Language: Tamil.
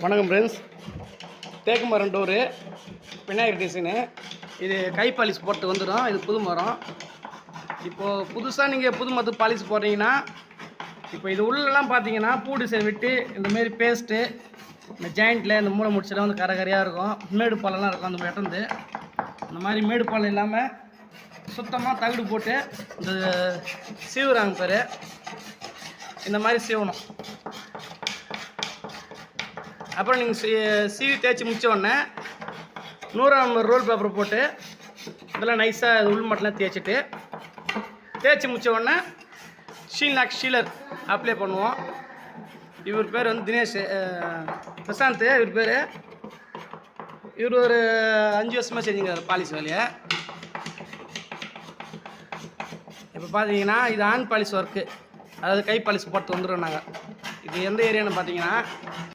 வணக்கம் ஃப்ரெண்ட்ஸ். தேக்கு மரம் டோரு விநாயகர் டிசைனு. இது கை பாலிஷ் போட்டு வந்துடும். இது புது மரம். இப்போது புதுசாக நீங்கள் புது மரத்துக்கு பாலிஷ் போடுறீங்கன்னா, இப்போ இது உள்ளெல்லாம் பார்த்தீங்கன்னா பூ டிசைன் விட்டு இந்தமாரி பேஸ்ட்டு இந்த ஜாயிண்ட்டில் இந்த மூளை முடிச்செல்லாம் வந்து கரையாக இருக்கும். மேடு பாலெல்லாம் இருக்கும். அந்த இடந்து இந்த மாதிரி மேடு பாலம் இல்லாமல் சுத்தமாக தகுடு போட்டு இந்த சீவுறாங்க பேர். இந்த மாதிரி சீவணும். அப்புறம் நீங்கள் சீவி தேய்ச்சி முடிச்ச உடனே 100 ரோல் பேப்பர் போட்டு இதெல்லாம் நைஸாக உள் மட்டெலாம் தேய்ச்சி முடிச்ச உடனே ஷீலர் அப்ளை பண்ணுவோம். இவர் பேர் வந்து தினேஷ் பிரசாந்த். இவர் பேர் ஒரு 5 வருஷமாக செஞ்சுங்க பாலிஷ் வேலையை. இப்போ பார்த்தீங்கன்னா இது ஆன் பாலிஷ் ஒர்க்கு, அதாவது கை பாலிஷ் போட்டு வந்துடுவோம் நாங்கள். இது எந்த ஏரியான்னு பார்த்தீங்கன்னா